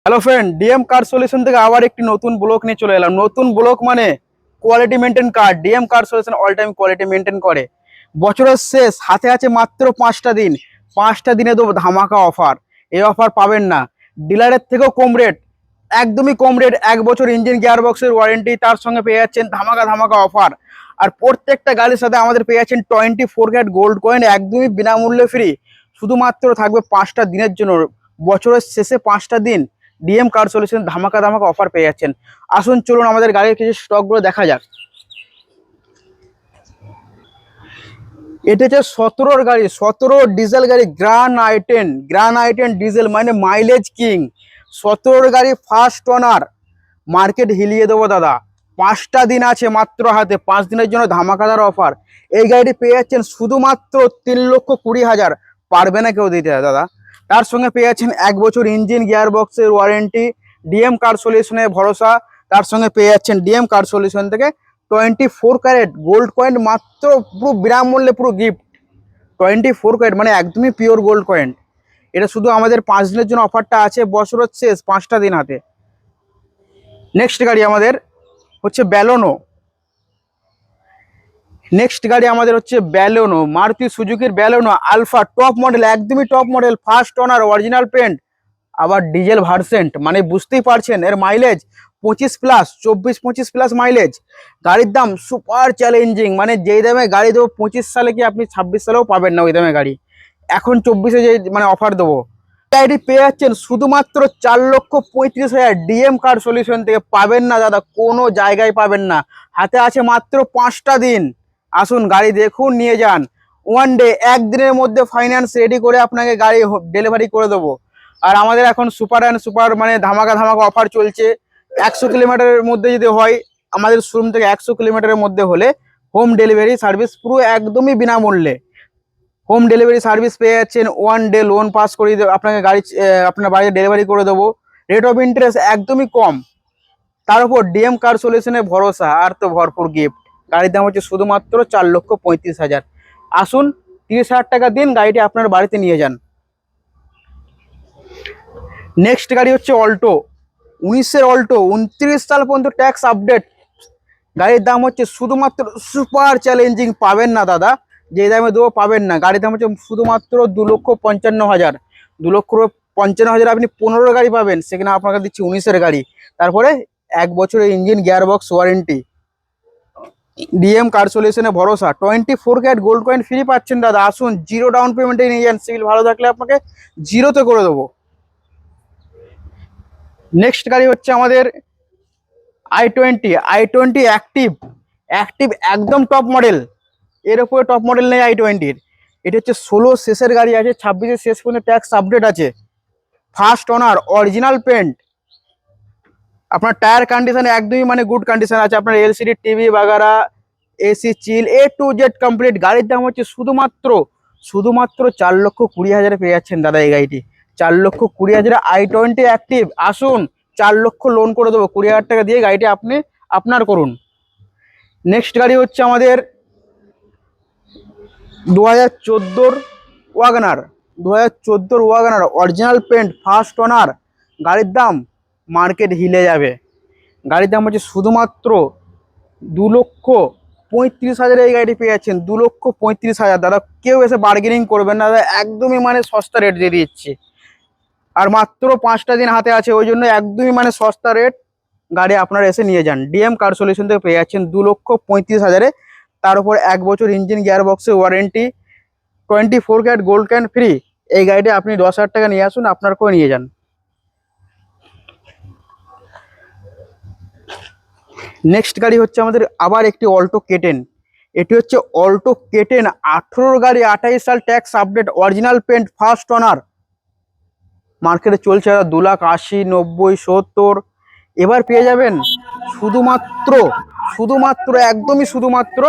Hello friend, DM car solution থেকে আবার একটি নতুন ব্লগ নিয়ে চলে এলাম। নতুন ব্লগ মানে quality maintain car. DM car solution all time quality maintain করে। বছরের শেষ, হাতে আছে মাত্র 5টা দিন। 5টা দিনে দেবো ধামাকা অফার। এই অফার পাবেন না, ডিলারের থেকেও কম রেট, একদমই কম রেট। 1 বছর ইঞ্জিন গিয়ার বক্সের ওয়ারেন্টি, তার সঙ্গে পেয়ে যাচ্ছেন ধামাকা ধামাকা অফার। আর প্রত্যেকটা গাড়ির সাথে আমাদের পেয়ে যাচ্ছেন 24 ক্যারেট গোল্ড কয়েন একদমই বিনামূল্যে ফ্রি। শুধুমাত্র থাকবে 5টা দিনের জন্য। বছরের শেষে 5টা দিন ডিএম কার সলিউশন ধামাকা ধামাকা অফার পেয়ে যাচ্ছেন। আসুন চলুন আমাদের গাড়ির কিছু স্টকগুলো দেখা যাক। এটা হচ্ছে 17-র গাড়ি, 17 ডিজেল গাড়ি, গ্রান আইটেন ডিজেল, মানে মাইলেজ কিং। 17-র গাড়ি, ফার্স্ট ওনার। মার্কেট হিলিয়ে দেবো দাদা। 5টা দিন আছে মাত্র হাতে, 5 দিনের জন্য ধামাকাদার অফার। এই গাড়িটি পেয়ে যাচ্ছেন শুধুমাত্র 3,20,000। পারবে না কেউ দিতে দাদা। তার সঙ্গে পেয়ে যাচ্ছেন 1 বছর ইঞ্জিন গিয়ার বক্সের ওয়ারেন্টি। ডিএম কার সলিউশনে ভরসা। তার সঙ্গে পেয়ে যাচ্ছেন ডিএম কার সলিউশন থেকে 24 ক্যারেট গোল্ড কয়েন মাত্র, পুরো বিনামূল্যে, পুরো গিফট। 24 ক্যারেট মানে একদমই পিওর গোল্ড কয়েন। এটা শুধু আমাদের 5 দিনের জন্য অফারটা আছে, বছরের শেষ 5টা দিন হাতে। নেক্সট গাড়ি আমাদের হচ্ছে ব্যালোনো। মারুতি সুজুকির ব্যালোনো আলফা, টপ মডেল, একদমই top model, first owner, original paint, আবার ডিজেল ভার্সেন্ট, মানে বুঝতেই পারছেন এর মাইলেজ 25+, 24-25+ মাইলেজ। গাড়ির দাম সুপার চ্যালেঞ্জিং, মানে যেই দামে গাড়ি দেবো 25 সালে কি আপনি 26 সালেও পাবেন না ওই দামে গাড়ি। এখন 24-এ যে মানে অফার দেবো, গাড়ি পেয়ে যাচ্ছেন শুধুমাত্র 4,35,000 ডিএম কার সলিউশন থেকে। পাবেন না দাদা, কোনো জায়গায় পাবেন না। হাতে আছে মাত্র 5টা দিন। আসুন গাড়ি দেখুন, নিয়ে যান। ওয়ান ডে, একদিনের মধ্যে ফাইন্যান্স রেডি করে আপনাকে গাড়ি ডেলিভারি করে দেবো। আর আমাদের এখন সুপার অ্যান্ড সুপার মানে ধামাকা ধামাকা অফার চলছে। 100 কিলোমিটারের মধ্যে যদি হয়, আমাদের শোরুম থেকে 100 কিলোমিটারের মধ্যে হলে হোম ডেলিভারি সার্ভিস পুরো একদমই বিনামূল্যে। হোম ডেলিভারি সার্ভিস পেয়ে যাচ্ছেন। ওয়ান ডে লোন পাস করে আপনাকে গাড়ি আপনার বাড়িতে ডেলিভারি করে দেবো। রেট অফ ইন্টারেস্ট একদমই কম। তার উপর ডিএম কার সলিউশনে ভরসা, আর তো ভরপুর গিফট। গাড়ির দাম হচ্ছে শুধুমাত্র 4,35,000। আসুন 30,000 টাকা দিন, গাড়িটি আপনার বাড়িতে নিয়ে যান। নেক্সট গাড়ি হচ্ছে অল্টো, 19-এর অল্টো, 29 সাল পর্যন্ত ট্যাক্স আপডেট। গাড়ির দাম হচ্ছে শুধুমাত্র সুপার চ্যালেঞ্জিং, পাবেন না দাদা, যে দামে দেবো পাবেন না। গাড়ির দাম হচ্ছে শুধুমাত্র 2,55,000। 2,55,000 আপনি 15 গাড়ি পাবেন, সেখানে আপনাকে দিচ্ছি 19-এর গাড়ি। তারপরে 1 বছরের engine gearbox warranty. DM car সলিউশনে ভরসা, 24 ক্যারেট গোল্ড কয়েন ফ্রি পাচ্ছেন দাদা। আসুন, জিরো ডাউন পেমেন্টে নিয়ে যান। সিভিল ভালো থাকলে আপনাকে জিরোতে করে দেবো। নেক্সট গাড়ি হচ্ছে আমাদের i20 অ্যাক্টিভ একদম টপ মডেল। এর উপরে টপ মডেল নেই i20-র। এটা হচ্ছে 16 শেষের গাড়ি আছে, 26-এর শেষ পর্যন্ত ট্যাক্স আপডেট আছে। First owner, original paint. আপনার টায়ার কন্ডিশন একদমই মানে গুড কন্ডিশন আছে। আপনার এলসিডি টিভি বাগারা, AC chill, A to Z complete. গাড়ির দাম হচ্ছে শুধুমাত্র 4,20,000 পেয়ে যাচ্ছেন দাদা এই গাড়িটি। 4,20,000 i20 অ্যাক্টিভ। আসুন, 4 লক্ষ লোন করে দেবো, 20,000 টাকা দিয়ে গাড়িটি আপনি আপনার করুন। নেক্সট গাড়ি হচ্ছে আমাদের 2014-র Wagon R, original paint, first owner. গাড়ির দাম মার্কেট হিলে যাবে। গাড়ির দাম হচ্ছে শুধুমাত্র 2,35,000 এই গাড়িটি পেয়ে যাচ্ছেন। 2,35,000 দাদা, কেউ এসে বার্গেনিং করবেন না দাদা, একদমই মানে সস্তা রেট দিয়ে দিচ্ছি। আর মাত্র 5টা দিন হাতে আছে, ওই জন্য একদমই মানে সস্তা রেট। গাড়ি আপনারা এসে নিয়ে যান। ডিএম কার সলিউশন থেকে পেয়ে যাচ্ছেন 2,35,000-এ। তার উপর 1 বছর ইঞ্জিন গিয়ার বক্সের warranty, 24 carat gold coin free. এই গাড়িটা আপনি 10,000 টাকা নিয়ে আসুন, আপনার করে নিয়ে যান। নেক্সট গাড়ি হচ্ছে আমাদের আবার একটি অল্টো কেটেন। এটি হচ্ছে অল্টো কেটেন 18-র গাড়ি, 28 সাল tax update, original paint, first owner. মার্কেটে চলছে 2,80,000, 90,000, 70। এবার পেয়ে যাবেন শুধুমাত্র একদমই শুধুমাত্র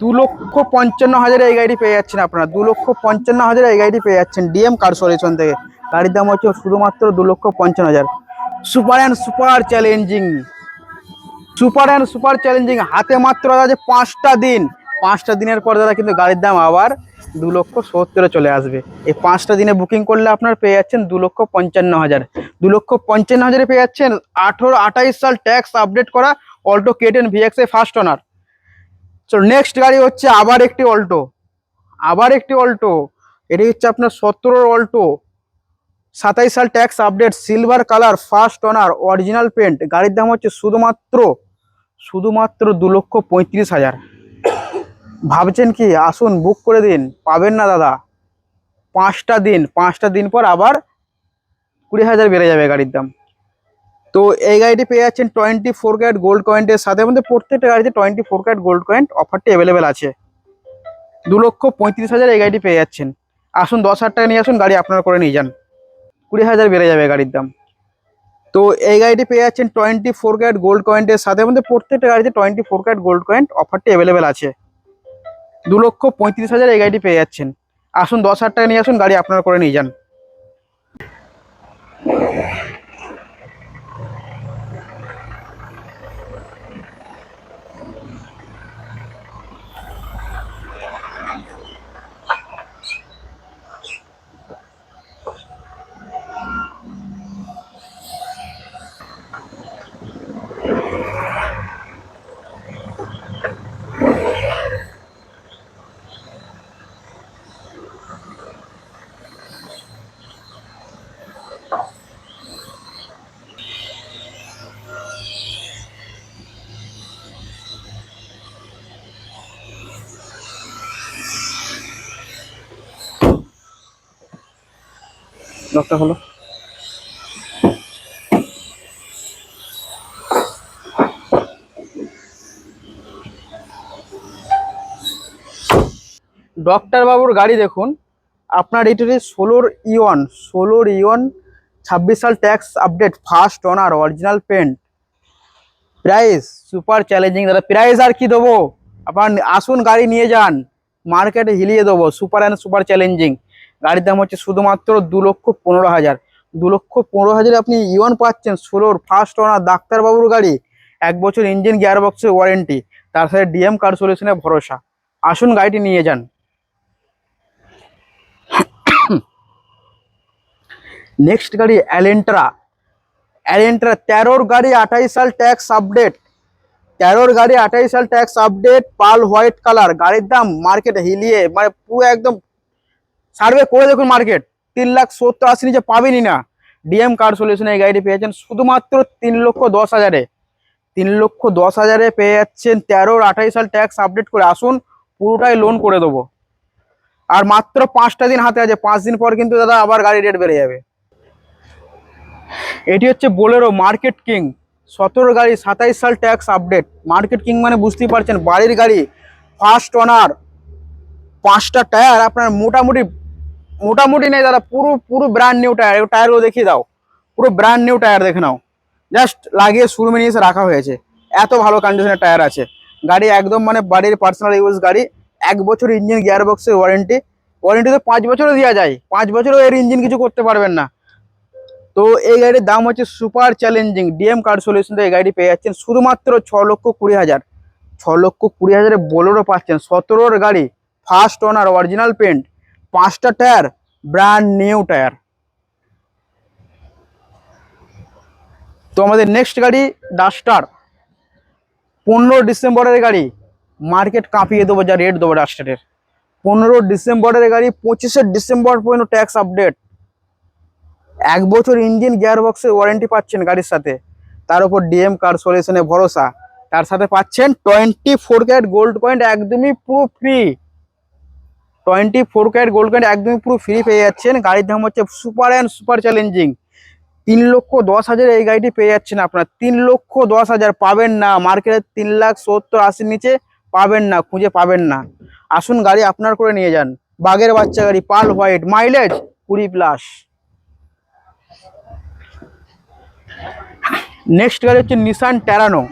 2,55,000 এই গাড়িটি পেয়ে যাচ্ছেন আপনারা। 2,55,000 এই গাড়িটি পেয়ে যাচ্ছেন ডিএম কার সলিউশন থেকে। গাড়ির দাম হচ্ছে শুধুমাত্র 2,55,000। সুপার অ্যান্ড সুপার চ্যালেঞ্জিং, হাতে মাত্র আছে 5টা দিন। 5টা দিনের পর দাদা কিন্তু গাড়ির দাম আবার 2,70,000 চলে আসবে। এই 5টা দিনে বুকিং করলে আপনার পেয়ে যাচ্ছেন 2,55,000। 2,55,000 পেয়ে যাচ্ছেন 28 সাল ট্যাক্স আপডেট করা Alto K10 VXi first owner. চলো নেক্সট গাড়ি হচ্ছে আবার একটি অল্টো। এটি হচ্ছে আপনার 17 অল্টো, 27 সাল tax update, silver colour, first owner, original paint. গাড়ির দাম হচ্ছে শুধুমাত্র 2,35,000। ভাবছেন কি আসুন বুক করে দিন, পাবেন না দাদা। 5টা দিন পর আবার 20,000 বেড়ে যাবে গাড়ির দাম। তো এই গাড়িটি পেয়ে যাচ্ছেন 24 ক্যারেট গোল্ড কয়েন্টের সাথে। আমাদের প্রত্যেকটা গাড়িতে 24 ক্যারেট গোল্ড কয়েন্ট অফারটি অ্যাভেলেবেল আছে। 2,35,000 এই গাড়িটি পেয়ে যাচ্ছেন। আসুন 10,000 টাকা নিয়ে আসুন, গাড়ি আপনারা করে নিয়ে যান, 20,000 বেড়ে যাবে গাড়ির দাম। তো এই গাড়িটি পেয়ে যাচ্ছেন 24 ক্যারেট গোল্ড কয়েন্টের সাথে। আমাদের প্রত্যেকটা গাড়িতে 24 ক্যারেট গোল্ড কয়েন্ট অফারটি অ্যাভেলেবেল আছে। 2,35,000 এই গাড়িটি পেয়ে যাচ্ছেন। আসুন 10,000 টাকা নিয়ে আসুন, গাড়ি আপনারা করে নিয়ে যান। লকটা হলো। ডক্টর বাবুর গাড়ি দেখুন, আপনার এটি 16 ইয়ন 26 সাল tax update, first owner, original paint. Price super challenging দাদা, প্রাইস আর কি দেবো, আপনার আসুন গাড়ি নিয়ে যান, মার্কেটে হিলিয়ে দেবো। সুপার চ্যালেঞ্জিং গাড়ির দাম হচ্ছে শুধুমাত্র 2,15,000। 2,15,000 আপনি ইয়ন পাচ্ছেন, 16 ফার্স্ট ওনার ডাক্তারবাবুর গাড়ি, 1 বছর ইঞ্জিন গিয়ারবক্সের ওয়ারেন্টি, তার সাথে ডিএম কার সলিউশনের ভরসা। আসুন গাড়িটি নিয়ে যান। নেক্সট গাড়ি অ্যালেন্ট্রা 13 গাড়ি 28 সাল ট্যাক্স আপডেট, 28 সাল ট্যাক্স আপডেট, পাল হোয়াইট কালার। গাড়ির দাম মার্কেটে হিলিয়ে মানে পুরো একদম সার্ভে করে দেখুন, মার্কেট 3,70,80 নিচে পাবেনই না। ডিএম কার সলিউশনে এই গাড়িটি পেয়েছেন শুধুমাত্র 3,10,000-এ। 3,10,000-এ পেয়ে যাচ্ছেন 28 সাল ট্যাক্স আপডেট করে। আসুন পুরোটাই লোন করে দেবো। আর মাত্র 5টা দিন হাতে আছে, 5 দিন পর কিন্তু দাদা আবার গাড়ি রেট বেড়ে যাবে। এটি হচ্ছে বোলেরো মার্কেট কিং, 17 গাড়ি 27 সাল ট্যাক্স আপডেট। মার্কেট কিং মানে বুঝতেই পারছেন বাড়ির গাড়ি, ফার্স্ট ওনার, 5টা টায়ার আপনার মোটামুটি নেই দাদা, পুরো ব্র্যান্ড নিউ টায়ার। টায়ারগুলো দেখিয়ে দাও, পুরো ব্র্যান্ড নিউ টায়ার দেখে নাও, জাস্ট লাগিয়ে শোরুমে নিয়ে এসে রাখা হয়েছে, এত ভালো কন্ডিশনের টায়ার আছে। গাড়ি একদম মানে বাড়ির পার্সোনাল ইউজ গাড়ি, 1 বছর ইঞ্জিন গিয়ারবক্সের ওয়ারেন্টি তো 5 বছরও দেওয়া যায়, 5 বছরও এর ইঞ্জিন কিছু করতে পারবেন না। তো এই গাড়ির দাম হচ্ছে super challenging, DM car solution থেকে এই গাড়ি পেয়ে যাচ্ছেন শুধুমাত্র 6,20,000। 6,20,000-এ বোলেরো পাচ্ছেন, 17 গাড়ি, ফার্স্ট ওনার, অরিজিনাল পেন্ট, 5টা টায়ার, ব্র্যান্ড নিউ টায়ার। তো আমাদের নেক্সট গাড়ি ডাস্টার, 15 ডিসেম্বরের গাড়ি, মার্কেট কাঁপিয়ে দেবো যা রেট দেবো ডাস্টারের। 15 ডিসেম্বরের গাড়ি, 25 ডিসেম্বর পর্যন্ত ট্যাক্স আপডেট, 1 বছর ইঞ্জিন গিয়ারবক্সের ওয়ারেন্টি পাচ্ছেন গাড়ির সাথে, তার উপর ডিএম কার সলিউশনে ভরসা, তার সাথে পাচ্ছেন 24 ক্যারেট গোল্ড কয়েন একদমই পুরো ফ্রি। 24 ক্যারেট গোল্ড কয়েন একদমই পুরো ফ্রি পেয়ে যাচ্ছেন। গাড়ির দাম হচ্ছে সুপার চ্যালেঞ্জিং, 3,10,000 এই গাড়িটি পেয়ে যাচ্ছেন আপনার। 3,10,000 পাবেন না মার্কেটে, 3,70,80 নিচে পাবেন না, খুঁজে পাবেন না। আসুন গাড়ি আপনার করে নিয়ে যান, বাগের বাচ্চা গাড়ি, পাল হোয়াইট, মাইলেজ 20+। নেক্সট গাড়ি হচ্ছে নিসান টেরানো,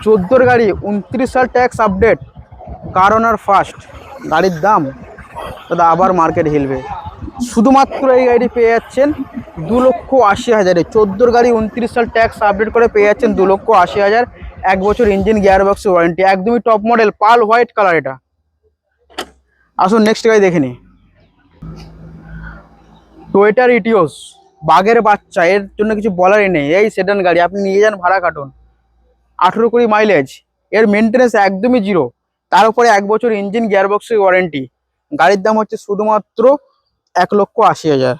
14 গাড়ি, 29 সাল ট্যাক্স আপডেট, কার ওনার ফার্স্ট। গাড়ির দাম দাদা আবার মার্কেট হিলবে, শুধুমাত্র এই গাড়িটি পেয়ে যাচ্ছেন 2,80,000-এ। 14 গাড়ি, 29 সাল ট্যাক্স আপডেট করে পেয়ে যাচ্ছেন 2,80,000, 1 বছর ইঞ্জিন গিয়ারবক্স ওয়ারেন্টি, একদমই টপ মডেল, পাল হোয়াইট কালার এটা। আসুন নেক্সট গাড়ি দেখে নিই। টয়োটার ইটিওস, বাঘের বাচ্চা, এর জন্য কিছু বলারই নেই। এই সেডান গাড়ি, আপনি নিয়ে যান ভাড়া কাটুন। 18-20 মাইলেজ, এর মেনটেন্যান্স একদমই জিরো, তার উপরে 1 বছর ইঞ্জিন গিয়ারবক্সের ওয়ারেন্টি। গাড়ির দাম হচ্ছে শুধুমাত্র 1,80,000।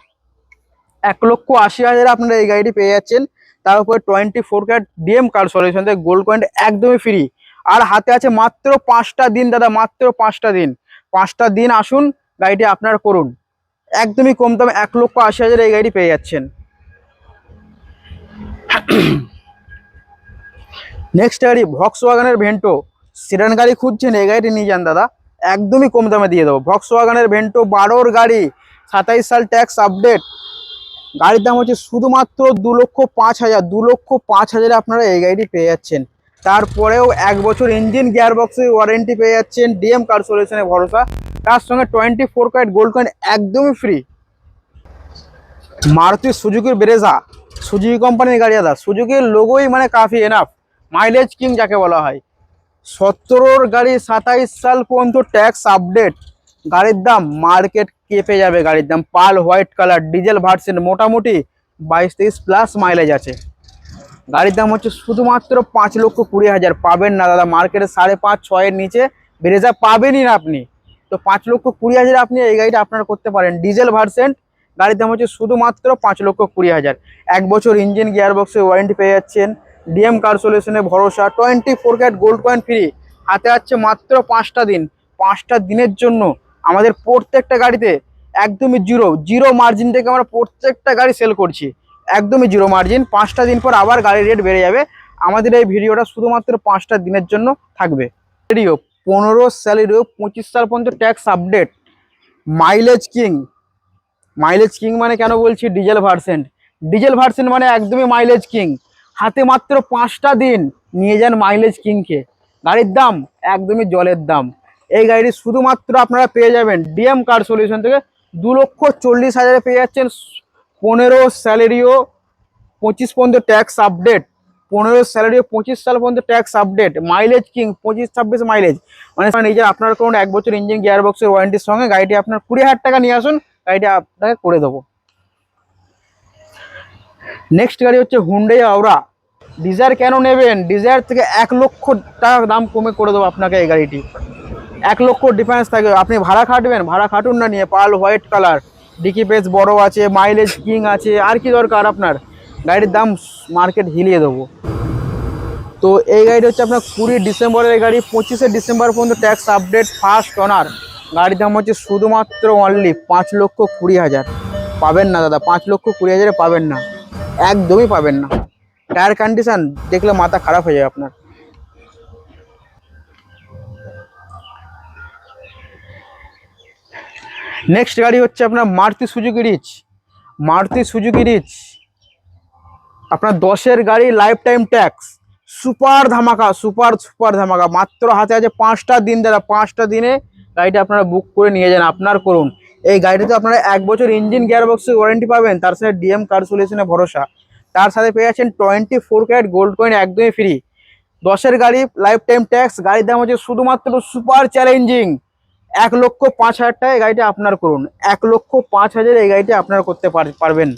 1,80,000 আপনারা এই গাড়িটি পেয়ে যাচ্ছেন। তার উপরে 24 ক্যারেট ডিএম কার সলিউশন থেকে গোল্ড কয়েন একদমই ফ্রি। আর হাতে আছে মাত্র 5টা দিন দাদা, মাত্র 5টা দিন। 5টা দিন আসুন, গাড়িটি আপনার করুন। একদমই কম দামে 1,80,000 এই গাড়িটি পেয়ে যাচ্ছেন। নেক্সট গাড়ি ভক্সওয়াগনের ভেন্টো, সেডান গাড়ি খুঁজছেন, এই গাড়িটি নিয়ে যান দাদা, একদমই কম দামে দিয়ে দেবো। ভক্সওয়াগনের ভেন্টো 12 গাড়ি, 27 সাল ট্যাক্স আপডেট। গাড়ির দাম হচ্ছে শুধুমাত্র 2,05,000। 2,05,000 আপনারা এই গাড়িটি পেয়ে যাচ্ছেন। তারপরেও 1 বছর ইঞ্জিন গিয়ারবক্সের ওয়ারেন্টি পেয়ে যাচ্ছেন, ডিএম কার সলিউশনে ভরসা। তার সঙ্গে 24 ক্যারেট গোল্ড কয়েন একদমই ফ্রি। মারুতি সুজুকির ব্রেজা, সুজুকি কোম্পানির গাড়ি দাদা, সুজুকির লোগোই মানে কাফি এনাফ, মাইলেজ কিং যাকে বলা হয়। 17 গাড়ি, 27 সাল পর্যন্ত ট্যাক্স আপডেট। গাড়ির দাম মার্কেট কেঁপে যাবে। গাড়ির দাম পাল হোয়াইট কালার, ডিজেল ভার্সন, মোটামুটি 22-23 প্লাস মাইলেজ আছে। গাড়ির দাম হচ্ছে শুধুমাত্র 5,20,000। পাবেন না দাদা, মার্কেটে 5.5-6 নিচে ব্রেজা পাবেনই না আপনি। তো 5,20,000 আপনি এই গাড়িটা আপনার করতে পারেন। ডিজেল ভার্সেন্ট, গাড়ির দাম হচ্ছে শুধুমাত্র 5,20,000। 1 বছর ইঞ্জিন গিয়ারবক্সের ওয়ারেন্টি পেয়ে যাচ্ছেন, ডিএম কার সলিউশনে ভরসা, 24 ক্যারেট গোল্ড কয়েন ফ্রি। হাতে আছে মাত্র 5টা দিন। 5টা দিনের জন্য আমাদের প্রত্যেকটা গাড়িতে একদমই জিরো মার্জিন থেকে আমরা প্রত্যেকটা গাড়ি সেল করছি, একদমই জিরো মার্জিন। 5টা দিন পর আবার গাড়ির রেট বেড়ে যাবে। আমাদের এই ভিডিওটা শুধুমাত্র 5টা দিনের জন্য থাকবে। ভিডিও 15 স্যালারি 25 সাল পর্যন্ত tax update, mileage king. Mileage king মানে কেন বলছি, ডিজেল ভার্সেন্ট। ডিজেল ভার্সেন্ট মানে একদমই মাইলেজ কিং। হাতে মাত্র 5টা দিন, নিয়ে যান মাইলেজ কিংকে। গাড়ির দাম একদমই জলের দাম। এই গাড়িটি শুধুমাত্র আপনারা পেয়ে যাবেন ডিএম কার সলিউশন থেকে 2,40,000 পেয়ে যাচ্ছেন। 15 স্যালারিও 25 পর্যন্ত ট্যাক্স আপডেট। 15 স্যালারিও 25 সাল পর্যন্ত tax update. Mileage king 25-26 mileage, মানে নিজের আপনার কোন 1 বছর ইঞ্জিন গিয়ারবক্সের ওয়ারেন্টির সঙ্গে গাড়িটি আপনার 20,000 টাকা নিয়ে আসুন, গাড়িটা আপনাকে করে দেবো। নেক্সট গাড়ি হচ্ছে হুন্ডাই আওরা। ডিজায়ার কেন নেবেন, ডিজায়ার থেকে 1,00,000 টাকা দাম কমে করে দেবো আপনাকে এই গাড়িটি। 1,00,000 ডিফারেন্স থাকবে। আপনি ভাড়া খাটবেন, ভাড়া খাটুন না নিয়ে। পাল হোয়াইট কালার, ডিকি পেজ বড় আছে, মাইলেজ কিং আছে, আর কি দরকার আপনার। গাড়ির দাম মার্কেট হিলিয়ে দেবো। তো এই গাড়িটা হচ্ছে আপনার 20 ডিসেম্বরের গাড়ি, 25শে ডিসেম্বর পর্যন্ত ট্যাক্স আপডেট, ফার্স্ট ওনার। গাড়ির দাম হচ্ছে শুধুমাত্র অনলি 5,20,000। পাবেন না দাদা, 5,20,000 পাবেন না, একদমই পাবেন না। টায়ার কন্ডিশন দেখলে মাথা খারাপ হয়ে যাবে আপনার। নেক্সট গাড়ি হচ্ছে আপনার Maruti Suzuki Ritz. Maruti Suzuki Ritz আপনার 10-এর গাড়ি, লাইফ টাইম ট্যাক্স, সুপার ধামাকা, সুপার ধামাকা। মাত্র হাতে আছে 5টা দিন দাদা, 5টা দিনে গাড়িটা আপনারা বুক করে নিয়ে যান, আপনার করুন। এই গাড়িটাতে আপনারা 1 বছর ইঞ্জিন গিয়ারবক্সের ওয়ারেন্টি পাবেন, তার সাথে ডিএম কার সলিউশনে ভরসা। তার সাথে পেয়ে যাচ্ছেন 24 ক্যারেট গোল্ড কয়েন একদমই ফ্রি। 10-এর গাড়ি, লাইফ টাইম ট্যাক্স। গাড়ির দাম হচ্ছে শুধুমাত্র সুপার চ্যালেঞ্জিং 1,05,000 টাকায় গাড়িটা আপনার করুন। 1,05,000 এই গাড়িটা আপনার করতে পারবেন।